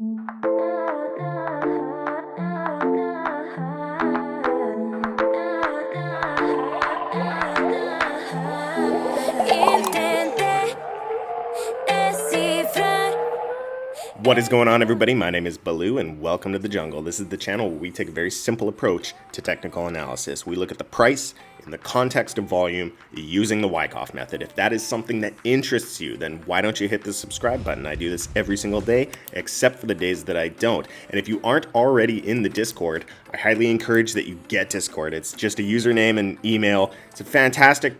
What is going on, everybody? My name is Baloo and welcome to the jungle. This is the channel where we take a very simple approach to technical analysis. We look at the price in the context of volume using the Wyckoff method. If that is something that interests you, then why don't you hit the subscribe button? I do this every single day except for the days that I don't. And if you aren't already in the Discord, I highly encourage that you get Discord. It's just a username and email. It's a fantastic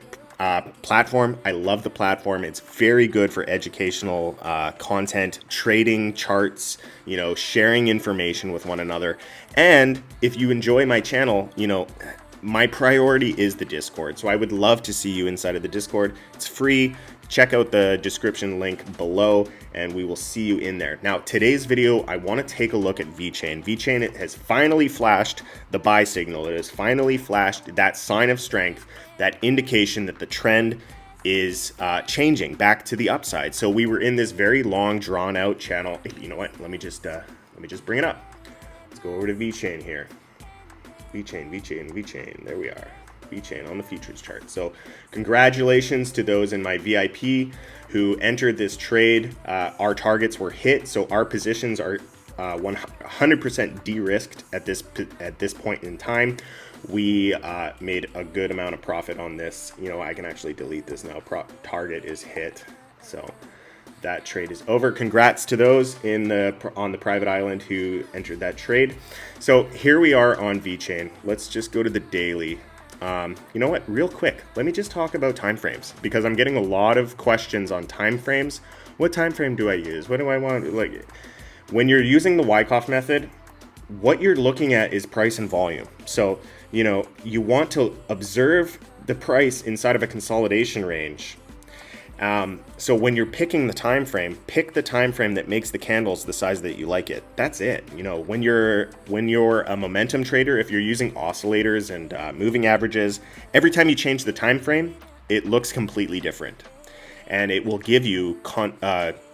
platform. I love the platform. It's very good for educational content, trading, charts, sharing information with one another. And if you enjoy my channel, my priority is the Discord. So I would love to see you inside of the Discord. It's free. Check out the description link below and we will see you in there. Now, today's video, I want to take a look at Vechain. Vechain, it has finally flashed the buy signal. It has finally flashed that sign of strength, that indication that the trend is changing back to the upside. So we were in this very long, drawn out channel. You know what? Let me just bring it up. Let's go over to Vechain here. Vechain. There we are. Vechain on the futures chart. So congratulations to those in my VIP who entered this trade. Our targets were hit, so our positions are 100% de-risked at this point in time. We made a good amount of profit on this. I can actually delete this now. Target is hit, so that trade is over. Congrats to those on the private island who entered that trade. So here we are on Vechain. Let's just go to the daily. You know what? Real quick, let me just talk about time frames because I'm getting a lot of questions on time frames. What time frame do I use? What do I want? Like, when you're using the Wyckoff method, what you're looking at is price and volume. So, you want to observe the price inside of a consolidation range. So when you're picking the time frame, pick the time frame that makes the candles the size that you like it. That's it. When you're a momentum trader, if you're using oscillators and moving averages, every time you change the time frame, it looks completely different, and it will give you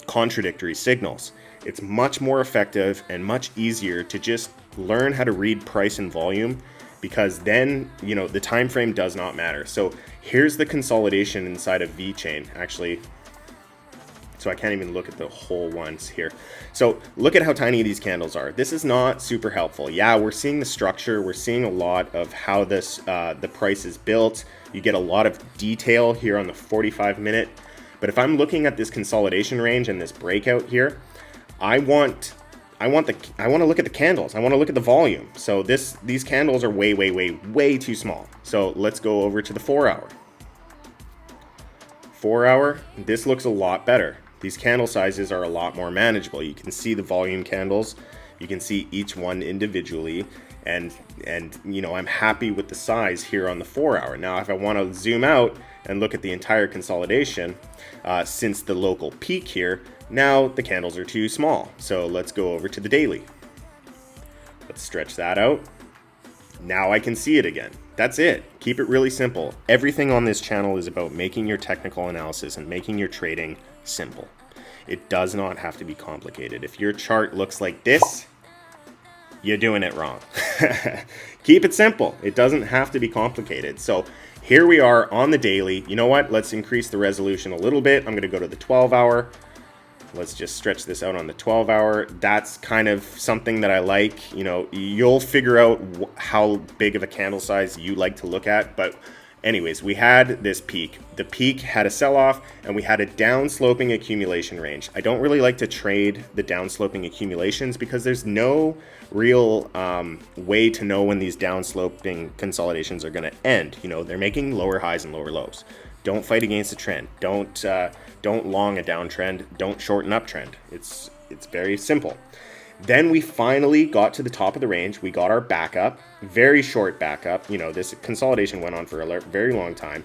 contradictory signals. It's much more effective and much easier to just learn how to read price and volume, because then the time frame does not matter. So here's the consolidation inside of Vechain. Actually, so I can't even look at the whole ones here. So look at how tiny these candles are. This is not super helpful. Yeah, we're seeing the structure. We're seeing a lot of how this the price is built. You get a lot of detail here on the 45-minute. But if I'm looking at this consolidation range and this breakout here, I want to look at the candles. I want to look at the volume. So these candles are way too small. So let's go over to the 4-hour. 4-hour, this looks a lot better. These candle sizes are a lot more manageable. You can see the volume candles. You can see each one individually. And I'm happy with the size here on the 4-hour. Now, if I want to zoom out and look at the entire consolidation, since the local peak here, now the candles are too small. So let's go over to the daily. Let's stretch that out. Now I can see it again. That's it. Keep it really simple. Everything on this channel is about making your technical analysis and making your trading simple. It does not have to be complicated. If your chart looks like this, you're doing it wrong. Keep it simple. It doesn't have to be complicated. So here we are on the daily. You know what? Let's increase the resolution a little bit. I'm going to go to the 12-hour. Let's just stretch this out on the 12-hour. That's kind of something that I like. You'll figure out how big of a candle size you like to look at. But anyways, we had this peak. The peak had a sell-off, and we had a downsloping accumulation range. I don't really like to trade the downsloping accumulations because there's no real way to know when these downsloping consolidations are going to end. They're making lower highs and lower lows. Don't fight against the trend. Don't long a downtrend. Don't shorten uptrend. It's very simple. Then we finally got to the top of the range. We got our backup, very short backup. This consolidation went on for a very long time.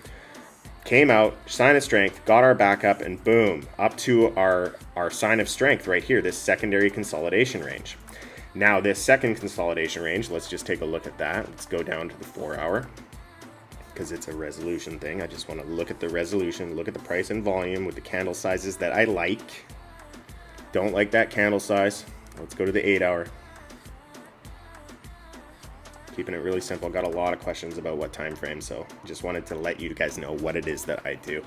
Came out, sign of strength, got our backup, and boom, up to our sign of strength right here, this secondary consolidation range. Now this second consolidation range, let's just take a look at that. Let's go down to the 4-hour. Because it's a resolution thing. I just want to look at the resolution, look at the price and volume with the candle sizes that I like. Don't like that candle size. Let's go to the 8-hour. Keeping it really simple. Got a lot of questions about what time frame, so just wanted to let you guys know what it is that I do.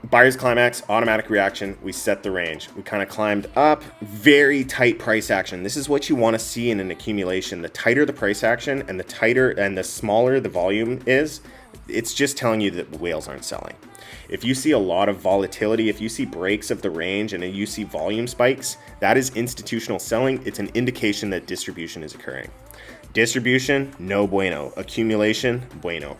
Buyer's climax, automatic reaction. We set the range. We kind of climbed up. Very tight price action. This is what you want to see in an accumulation. The tighter the price action and the smaller the volume is, it's just telling you that whales aren't selling. If you see a lot of volatility, if you see breaks of the range and you see volume spikes, that is institutional selling. It's an indication that distribution is occurring. Distribution, no bueno. Accumulation, bueno.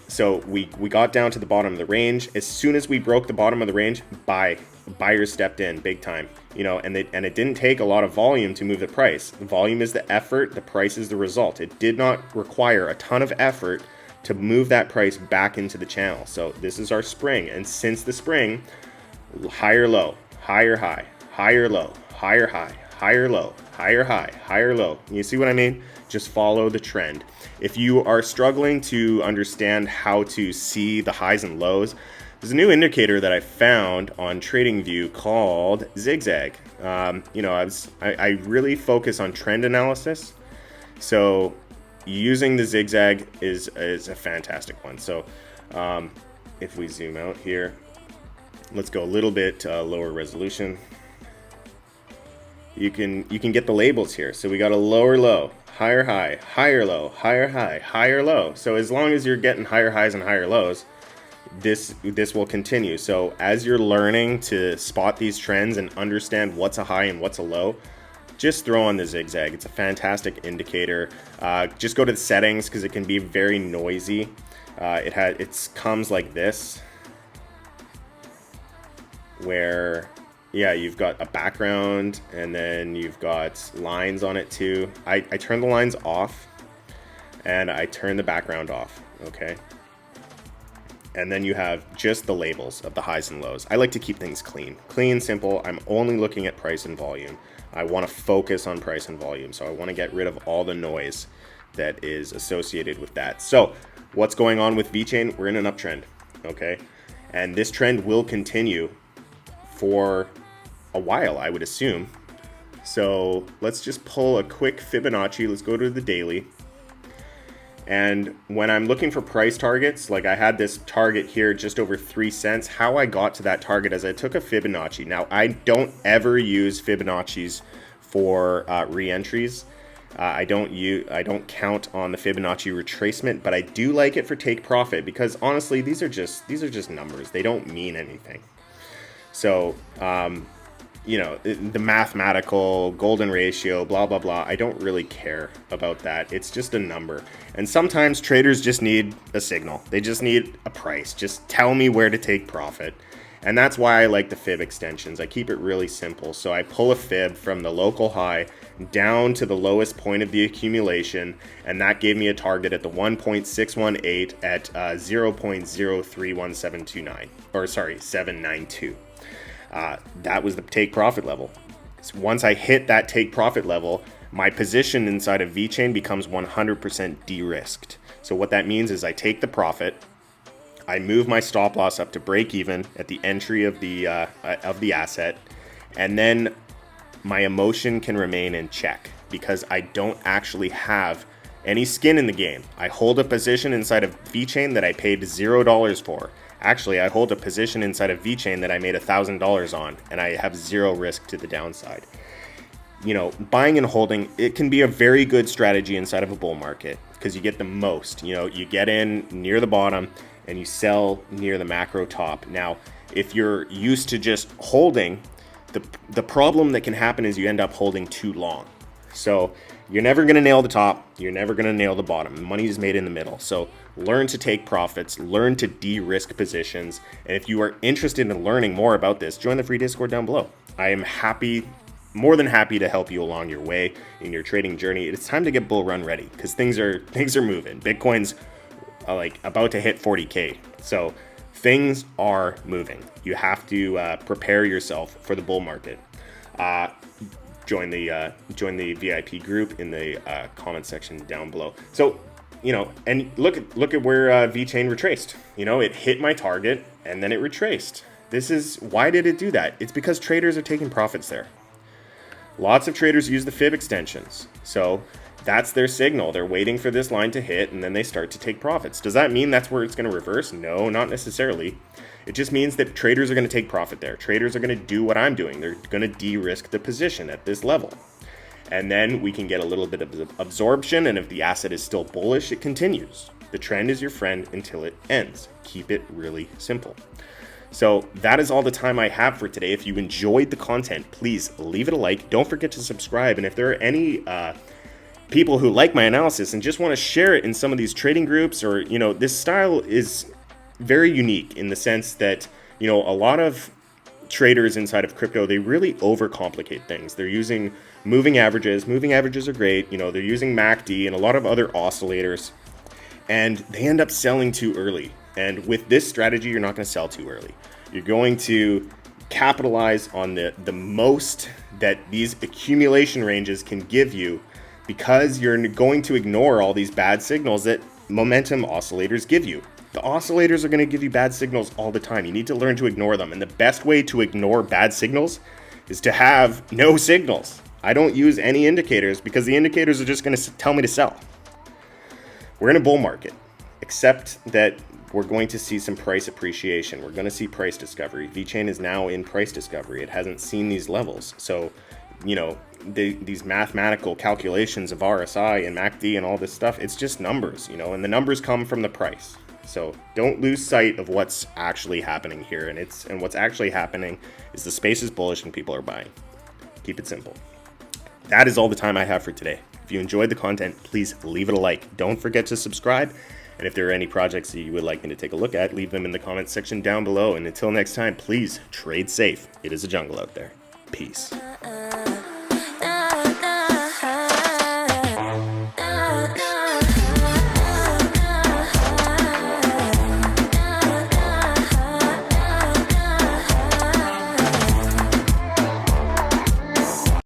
So we got down to the bottom of the range. As soon as we broke the bottom of the range, buyers stepped in big time, and it didn't take a lot of volume to move the price. The volume is the effort, the price is the result. It did not require a ton of effort to move that price back into the channel. So this is our spring, and since the spring, higher low, higher high, higher low, higher high, higher low, higher high, higher low. You see what I mean? Just follow the trend. If you are struggling to understand how to see the highs and lows, there's a new indicator that I found on TradingView called zigzag. I really focus on trend analysis, so using the zigzag is a fantastic one. So if we zoom out here, let's go a little bit lower resolution. You can get the labels here. So we got a lower low, higher high, higher low, higher high, higher low. So as long as you're getting higher highs and higher lows, this will continue. So as you're learning to spot these trends and understand what's a high and what's a low, just throw on the zigzag. It's a fantastic indicator. Just go to the settings because it can be very noisy. It comes like this, where you've got a background and then you've got lines on it too. I turn the lines off and I turn the background off, okay? And then you have just the labels of the highs and lows. I like to keep things clean, simple. I'm only looking at price and volume. I want to focus on price and volume. So I want to get rid of all the noise that is associated with that. So what's going on with Vechain? We're in an uptrend, okay? And this trend will continue for a while, I would assume. So let's just pull a quick Fibonacci. Let's go to the daily. And when I'm looking for price targets, like I had this target here just over 3 cents. How I got to that target is I took a Fibonacci. Now I don't ever use Fibonacci's for re-entries. I don't count on the Fibonacci retracement, but I do like it for take profit because honestly, these are just numbers. They don't mean anything. So the mathematical golden ratio, blah, blah, blah. I don't really care about that. It's just a number. And sometimes traders just need a signal. They just need a price. Just tell me where to take profit. And that's why I like the fib extensions. I keep it really simple. So I pull a fib from the local high down to the lowest point of the accumulation. And that gave me a target at the 1.618 at 0.031729, or sorry, 792. That was the take profit level. So once I hit that take profit level, my position inside of Vechain becomes 100% de-risked. So what that means is I take the profit, I move my stop loss up to break even at the entry of the asset, and then my emotion can remain in check because I don't actually have any skin in the game. I hold a position inside of Vechain that I paid $0 for. Actually, I hold a position inside of Vechain that I made $1,000 on, and I have zero risk to the downside. Buying and holding, it can be a very good strategy inside of a bull market because you get the most. You get in near the bottom and you sell near the macro top. Now, if you're used to just holding, the problem that can happen is you end up holding too long. So you're never going to nail the top. You're never going to nail the bottom. The money is made in the middle. So learn to take profits, learn to de-risk positions. And if you are interested in learning more about this, join the free Discord down below. I am more than happy to help you along your way in your trading journey. It's time to get bull run ready because things are moving. Bitcoin's about to hit 40K. So things are moving. You have to prepare yourself for the bull market. Join the VIP group in the comment section down below. So, and look at where Vechain retraced. It hit my target and then it retraced. Why did it do that? It's because traders are taking profits there. Lots of traders use the fib extensions. So that's their signal. They're waiting for this line to hit and then they start to take profits. Does that mean that's where it's going to reverse? No, not necessarily. It just means that traders are going to take profit there. Traders are going to do what I'm doing. They're going to de-risk the position at this level. And then we can get a little bit of absorption, and if the asset is still bullish, it continues. The trend is your friend until it ends. Keep it really simple. So that is all the time I have for today. If you enjoyed the content, please leave it a like. Don't forget to subscribe. And if there are any people who like my analysis and just want to share it in some of these trading groups, or, this style is very unique in the sense that, a lot of traders inside of crypto, they really overcomplicate things. They're using moving averages. Moving averages are great. They're using MACD and a lot of other oscillators, and they end up selling too early. And with this strategy, you're not going to sell too early. You're going to capitalize on the most that these accumulation ranges can give you, because you're going to ignore all these bad signals that momentum oscillators give you. The oscillators are going to give you bad signals all the time. You need to learn to ignore them. And the best way to ignore bad signals is to have no signals. I don't use any indicators because the indicators are just going to tell me to sell. We're in a bull market, except that we're going to see some price appreciation. We're going to see price discovery. Vechain is now in price discovery. It hasn't seen these levels. So, these mathematical calculations of RSI and MACD and all this stuff, it's just numbers, and the numbers come from the price. So don't lose sight of what's actually happening here. And what's actually happening is the space is bullish and people are buying. Keep it simple. That is all the time I have for today. If you enjoyed the content, please leave it a like. Don't forget to subscribe. And if there are any projects that you would like me to take a look at, leave them in the comments section down below. And until next time, please trade safe. It is a jungle out there. Peace.